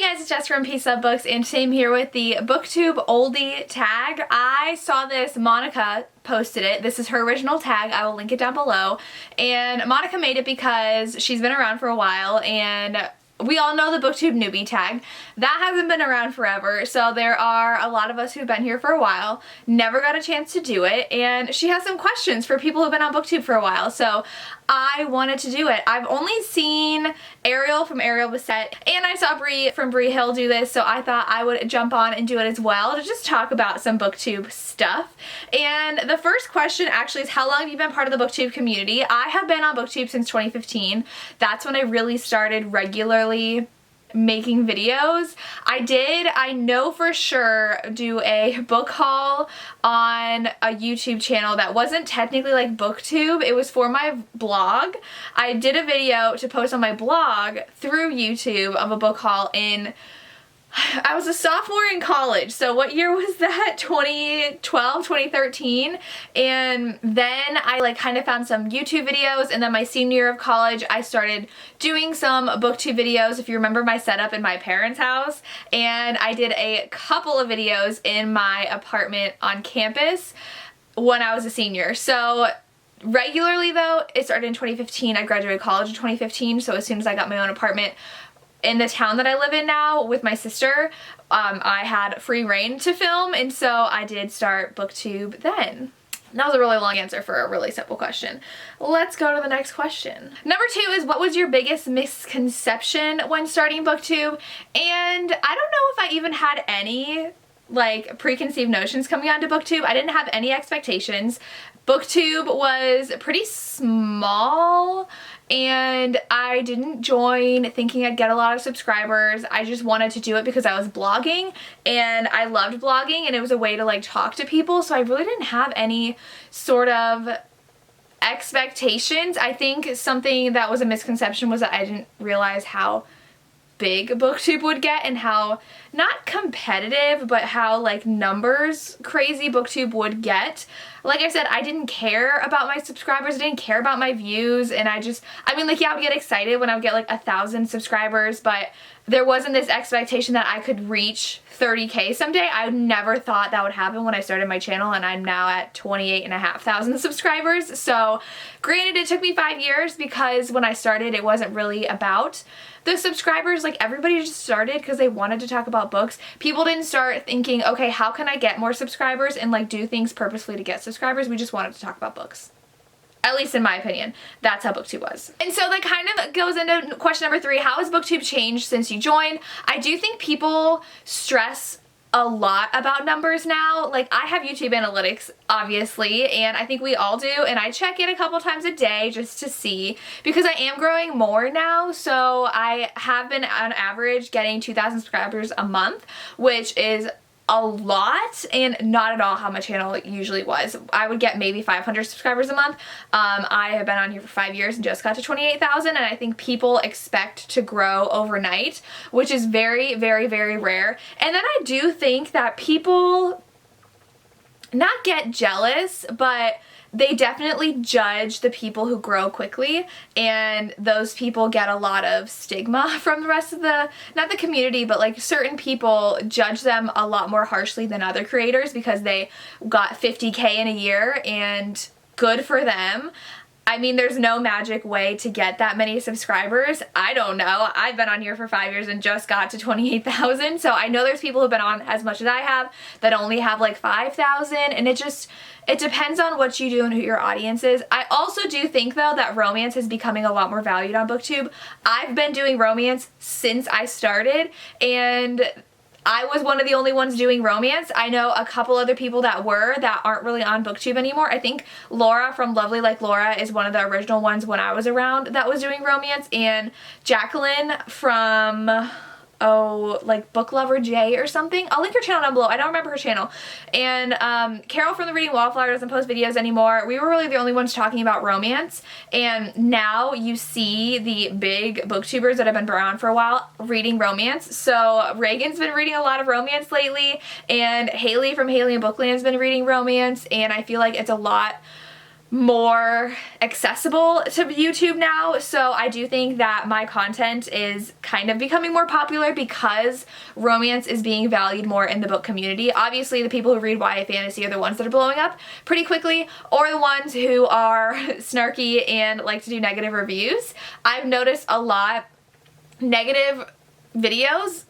guys, it's Jess from Peace Love Books, and today I'm here with the Booktube Oldie tag. I saw this, Monica posted it. This is her original tag. I will link it down below. And Monica made it because she's been around for a while, and we all know the Booktube newbie tag. That hasn't been around forever, so there are a lot of us who've been here for a while, never got a chance to do it, and she has some questions for people who've been on Booktube for a while, so I wanted to do it. I've only seen Ariel from Ariel Bissett, and I saw Bree from Bree Hill do this, so I thought I would jump on and do it as well to just talk about some Booktube stuff. And the first question actually is, how long have you been part of the Booktube community? I have been on Booktube since 2015. That's when I really started regularly making videos. I know for sure, do a book haul on a YouTube channel that wasn't technically like Booktube. It was for my blog. I did a video to post on my blog through YouTube of a book haul I was a sophomore in college, so what year was that? 2012, 2013, and then I kind of found some YouTube videos, and then my senior year of college I started doing some Booktube videos, if you remember my setup in my parents' house, and I did a couple of videos in my apartment on campus when I was a senior. So regularly though, it started in 2015. I graduated college in 2015, so as soon as I got my own apartment in the town that I live in now with my sister, I had free reign to film, and so I did start Booktube then. That was a really long answer for a really simple question. Let's go to the next question. Number 2 is, what was your biggest misconception when starting Booktube? And I don't know if I even had any preconceived notions coming onto Booktube. I didn't have any expectations. Booktube was pretty small, and I didn't join thinking I'd get a lot of subscribers. I just wanted to do it because I was blogging, and I loved blogging, and it was a way to talk to people, so I really didn't have any sort of expectations. I think something that was a misconception was that I didn't realize how big Booktube would get, and how, not competitive, but how numbers crazy Booktube would get. Like I said, I didn't care about my subscribers, I didn't care about my views, and I would get excited when I would get 1,000 subscribers, but there wasn't this expectation that I could reach 30K someday. I never thought that would happen when I started my channel, and I'm now at 28,500 subscribers. So granted, it took me 5 years because when I started, it wasn't really about the subscribers. Everybody just started because they wanted to talk about books. People didn't start thinking, okay, how can I get more subscribers and do things purposefully to get subscribers. We just wanted to talk about books. At least in my opinion, that's how Booktube was. And so that kind of goes into question number 3. How has Booktube changed since you joined? I do think people stress a lot about numbers now. I have YouTube analytics, obviously, and I think we all do, and I check it a couple times a day just to see, because I am growing more now, so I have been on average getting 2,000 subscribers a month, which is a lot, and not at all how my channel usually was. I would get maybe 500 subscribers a month. I have been on here for 5 years and just got to 28,000, and I think people expect to grow overnight, which is very, very, very rare. And then I do think that people not get jealous, but they definitely judge the people who grow quickly, and those people get a lot of stigma from the rest of the, not the community, but certain people judge them a lot more harshly than other creators because they got 50K in a year, and good for them. I mean, there's no magic way to get that many subscribers. I don't know. I've been on here for 5 years and just got to 28,000. So I know there's people who've been on as much as I have that only have 5,000. And it depends on what you do and who your audience is. I also do think though that romance is becoming a lot more valued on Booktube. I've been doing romance since I started, and I was one of the only ones doing romance. I know a couple other people that aren't really on Booktube anymore. I think Laura from Lovely Like Laura is one of the original ones when I was around that was doing romance, and Jacqueline from Book Lover J or something. I'll link her channel down below. I don't remember her channel. And Carol from the Reading Wallflower doesn't post videos anymore. We were really the only ones talking about romance, and now you see the big booktubers that have been around for a while reading romance. So Reagan's been reading a lot of romance lately, and Haley from Haley and Bookland has been reading romance, and I feel like it's a lot more accessible to YouTube now, so I do think that my content is kind of becoming more popular because romance is being valued more in the book community. Obviously, the people who read YA fantasy are the ones that are blowing up pretty quickly, or the ones who are snarky and like to do negative reviews. I've noticed a lot negative videos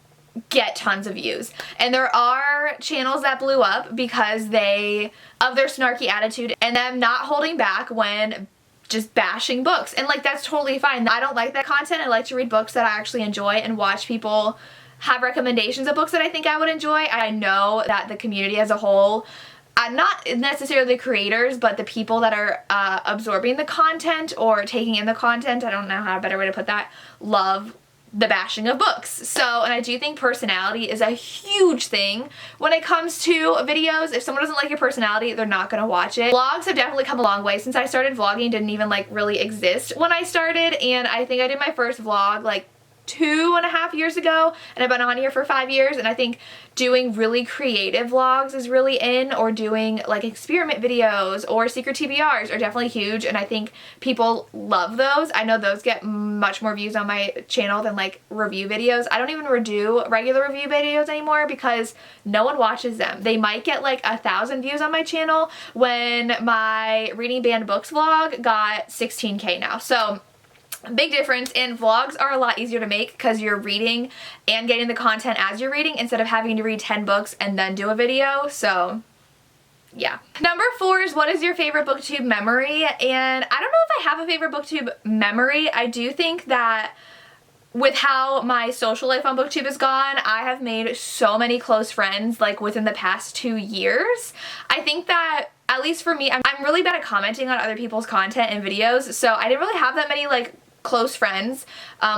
get tons of views, and there are channels that blew up because of their snarky attitude and them not holding back when just bashing books, and like that's totally fine. I don't like that content. I like to read books that I actually enjoy and watch people have recommendations of books that I think I would enjoy. I know that the community as a whole, not necessarily the creators, but the people that are absorbing the content or taking in the content, I don't know how a better way to put that, love the bashing of books. So, and I do think personality is a huge thing when it comes to videos. If someone doesn't like your personality, they're not gonna watch it. Vlogs have definitely come a long way since I started vlogging. Didn't even like really exist when I started, and I think I did my first vlog like 2.5 years ago, and I've been on here for 5 years, and I think doing really creative vlogs is really in, or doing like experiment videos or secret TBRs are definitely huge, and I think people love those. I know those get much more views on my channel than like review videos. I don't even do regular review videos anymore because no one watches them. They might get like 1,000 views on my channel when my reading banned books vlog got 16K now. So big difference, and vlogs are a lot easier to make because you're reading and getting the content as you're reading instead of having to read 10 books and then do a video. So yeah. Number 4 is, what is your favorite booktube memory? And I don't know if I have a favorite booktube memory. I do think that with how my social life on booktube has gone, I have made so many close friends like within the past 2 years. I think that, at least for me, I'm really bad at commenting on other people's content and videos, so I didn't really have that many like close friends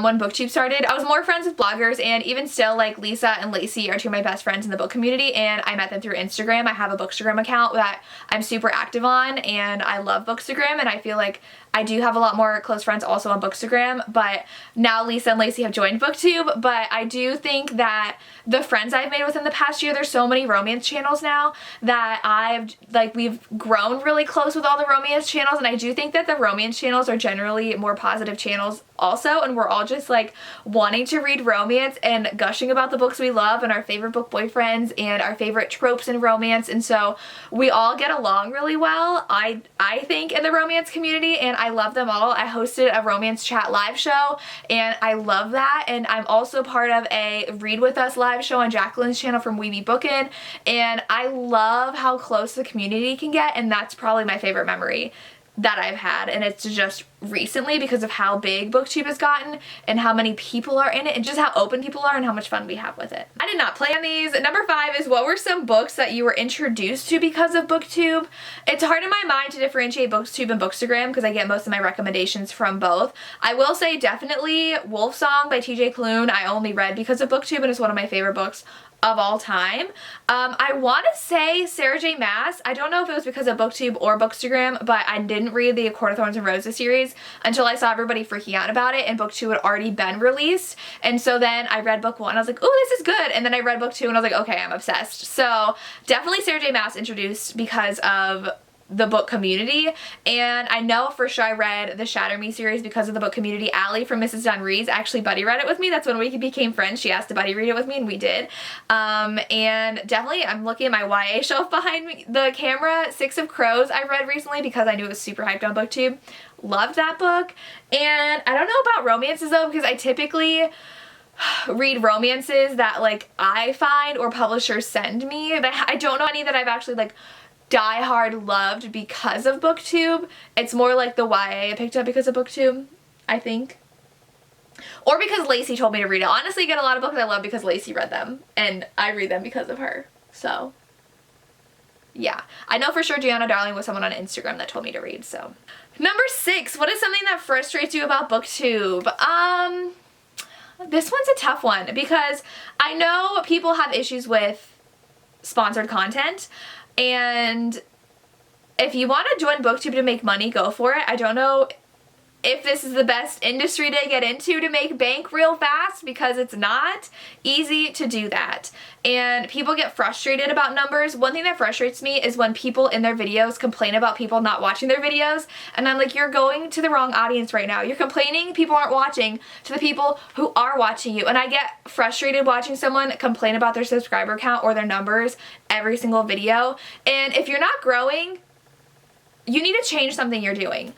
when booktube started. I was more friends with bloggers, and even still, like Lisa and Lacey are two of my best friends in the book community, and I met them through Instagram. I have a Bookstagram account that I'm super active on, and I love Bookstagram, and I feel like I do have a lot more close friends also on Bookstagram, but now Lisa and Lacey have joined Booktube. But I do think that the friends I've made within the past year, there's so many romance channels now that we've grown really close with all the romance channels, and I do think that the romance channels are generally more positive channels also, and we're all just like wanting to read romance and gushing about the books we love and our favorite book boyfriends and our favorite tropes in romance, and so we all get along really well, I think, in the romance community, and I love them all. I hosted a romance chat live show, and I love that, and I'm also part of a Read With Us live show on Jacqueline's channel from Weeby Bookin', and I love how close the community can get, and that's probably my favorite memory that I've had, and it's just recently because of how big Booktube has gotten and how many people are in it and just how open people are and how much fun we have with it. I did not plan these. Number 5 is, what were some books that you were introduced to because of Booktube? It's hard in my mind to differentiate Booktube and Bookstagram because I get most of my recommendations from both. I will say definitely Wolf Song by TJ Klune I only read because of Booktube, and it's one of my favorite books of all time. I want to say Sarah J. Maas. I don't know if it was because of Booktube or Bookstagram, but I didn't read the A Court of Thorns and Roses series until I saw everybody freaking out about it, and book 2 had already been released, and so then I read book 1. I was like, oh, this is good, and then I read book 2 and I was like, okay, I'm obsessed. So definitely Sarah J. Maas introduced because of the book community, and I know for sure I read the Shatter Me series because of the book community. Allie from Mrs. Dunn Reads actually buddy read it with me. That's when we became friends. She asked to buddy read it with me, and we did. And definitely, I'm looking at my YA shelf behind me, the camera. Six of Crows I read recently because I knew it was super hyped on Booktube. Loved that book. And I don't know about romances though, because I typically read romances that like I find or publishers send me, but I don't know any that I've actually like die hard loved because of Booktube. It's more like the YA I picked up because of Booktube, I think. Or because Lacey told me to read it. Honestly, I get a lot of books I love because Lacey read them, and I read them because of her. So yeah. I know for sure Gianna Darling was someone on Instagram that told me to read, so. Number 6, what is something that frustrates you about Booktube? This one's a tough one because I know people have issues with sponsored content, and if you want to join Booktube to make money, go for it. I don't know if this is the best industry to get into to make bank real fast, because it's not easy to do that. And people get frustrated about numbers. One thing that frustrates me is when people in their videos complain about people not watching their videos, and I'm like, you're going to the wrong audience right now. You're complaining people aren't watching to the people who are watching you. And I get frustrated watching someone complain about their subscriber count or their numbers every single video. And if you're not growing, you need to change something you're doing.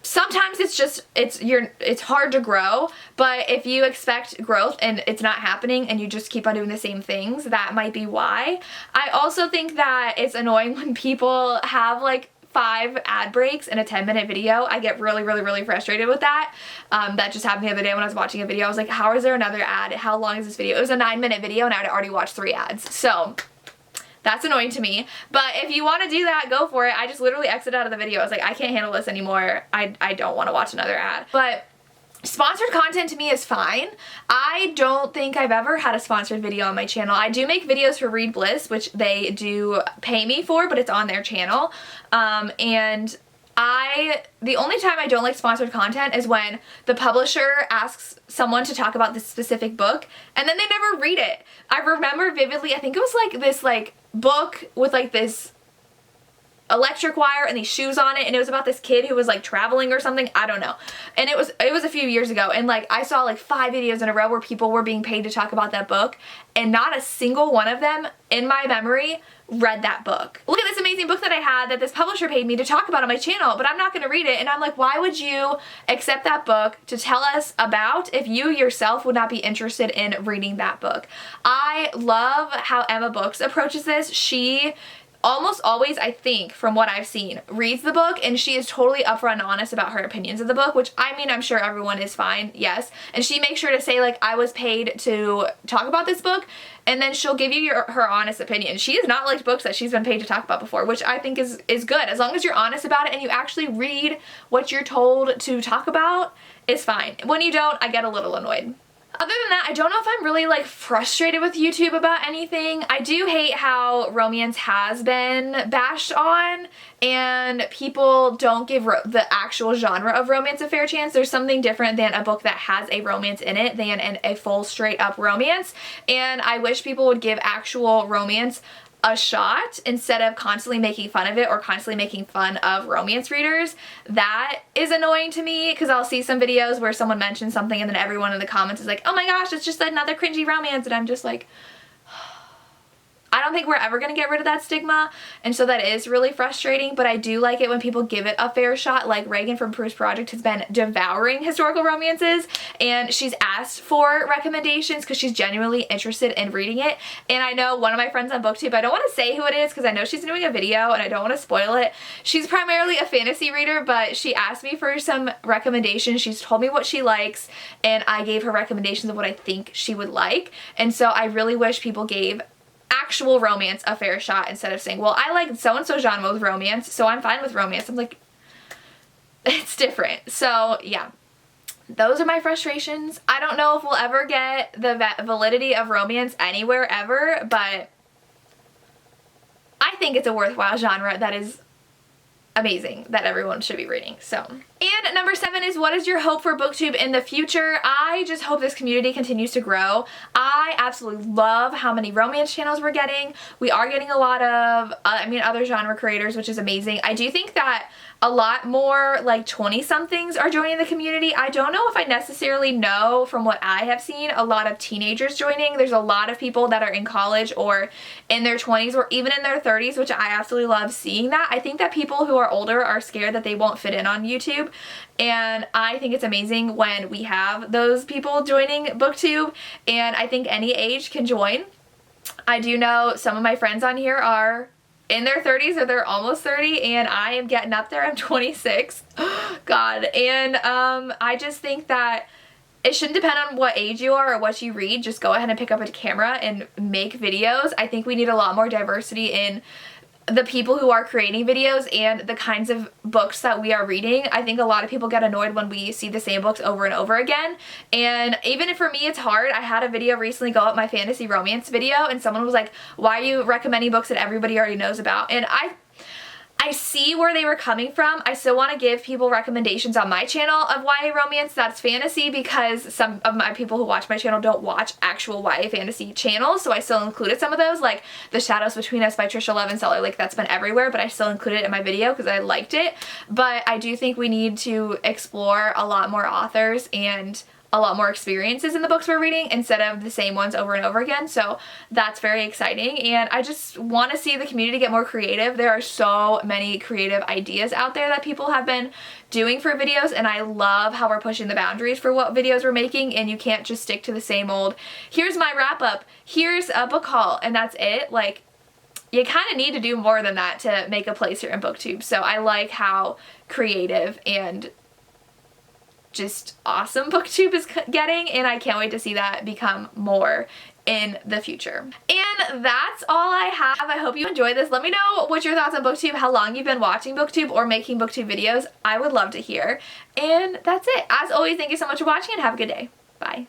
Sometimes it's hard to grow, but if you expect growth and it's not happening and you just keep on doing the same things, that might be why. I also think that it's annoying when people have like 5 ad breaks in a 10-minute video. I get really frustrated with that. That just happened the other day when I was watching a video. I was like, how is there another ad? How long is this video? It was a 9-minute video and I had already watched 3 ads. So that's annoying to me. But if you want to do that, go for it. I just literally exited out of the video. I was like, I can't handle this anymore. I don't want to watch another ad. But sponsored content to me is fine. I don't think I've ever had a sponsored video on my channel. I do make videos for Read Bliss, which they do pay me for, but it's on their channel. And the only time I don't like sponsored content is when the publisher asks someone to talk about this specific book and then they never read it. I remember vividly, I think it was like this book with like this electric wire and these shoes on it, and it was about this kid who was like traveling or something, I don't know. And it was a few years ago, and like I saw like 5 videos in a row where people were being paid to talk about that book, and not a single one of them in my memory read that book. Look at this amazing book that I had that this publisher paid me to talk about on my channel, but I'm not going to read it. And I'm like, why would you accept that book to tell us about if you yourself would not be interested in reading that book? I love how Emma Books approaches this. She almost always, I think, from what I've seen, reads the book, and she is totally upfront and honest about her opinions of the book, which, I mean, I'm sure everyone is fine, yes. And she makes sure to say, like, I was paid to talk about this book, and then she'll give you her honest opinion. She has not liked books that she's been paid to talk about before, which I think is good. As long as you're honest about it and you actually read what you're told to talk about, it's fine. When you don't, I get a little annoyed. Other than that, I don't know if I'm really like frustrated with YouTube about anything. I do hate how romance has been bashed on and people don't give the actual genre of romance a fair chance. There's something different than a book that has a romance in it than a full straight up romance, and I wish people would give actual romance a shot instead of constantly making fun of it or constantly making fun of romance readers. That is annoying to me because I'll see some videos where someone mentions something and then everyone in the comments is like, oh my gosh, it's just another cringy romance, and I'm just like, I don't think we're ever going to get rid of that stigma, and so that is really frustrating, but I do like it when people give it a fair shot. Like Reagan from Proust Project has been devouring historical romances, and she's asked for recommendations because she's genuinely interested in reading it. And I know one of my friends on Booktube, I don't want to say who it is because I know she's doing a video and I don't want to spoil it. She's primarily a fantasy reader, but she asked me for some recommendations. She's told me what she likes, and I gave her recommendations of what I think she would like. And so I really wish people gave actual romance a fair shot instead of saying, well, I like so-and-so genre with romance, so I'm fine with romance. I'm like, it's different. So yeah, those are my frustrations. I don't know if we'll ever get the validity of romance anywhere ever, but I think it's a worthwhile genre that is amazing that everyone should be reading. So, and number 7 is, what is your hope for BookTube in the future? I just hope this community continues to grow. I absolutely love how many romance channels we're getting. We are getting a lot of, other genre creators, which is amazing. I do think that a lot more like 20-somethings are joining the community. I don't know if I necessarily know, from what I have seen, a lot of teenagers joining. There's a lot of people that are in college or in their 20s or even in their 30s, which I absolutely love seeing that. I think that people who are older are scared that they won't fit in on YouTube, and I think it's amazing when we have those people joining BookTube, and I think any age can join. I do know some of my friends on here are in their 30s or they're almost 30, and I am getting up there. I'm 26. God. And I just think that it shouldn't depend on what age you are or what you read. Just go ahead and pick up a camera and make videos. I think we need a lot more diversity in the people who are creating videos and the kinds of books that we are reading. I think a lot of people get annoyed when we see the same books over and over again, and even if for me it's hard. I had a video recently go up, my fantasy romance video, and someone was like, why are you recommending books that everybody already knows about? And I see where they were coming from. I still want to give people recommendations on my channel of YA romance that's fantasy, because some of my people who watch my channel don't watch actual YA fantasy channels, so I still included some of those, like The Shadows Between Us by Trisha Levenseller. Like, that's been everywhere, but I still included it in my video because I liked it. But I do think we need to explore a lot more authors and a lot more experiences in the books we're reading instead of the same ones over and over again. So that's very exciting, and I just want to see the community get more creative. There are so many creative ideas out there that people have been doing for videos, and I love how we're pushing the boundaries for what videos we're making, and you can't just stick to the same old, here's my wrap up, here's a book haul, and that's it. Like, you kind of need to do more than that to make a place here in Booktube. So I like how creative and just awesome Booktube is getting, and I can't wait to see that become more in the future. And that's all I have. I hope you enjoyed this. Let me know what your thoughts on Booktube, how long you've been watching Booktube or making Booktube videos. I would love to hear. And that's it. As always, thank you so much for watching, and have a good day. Bye.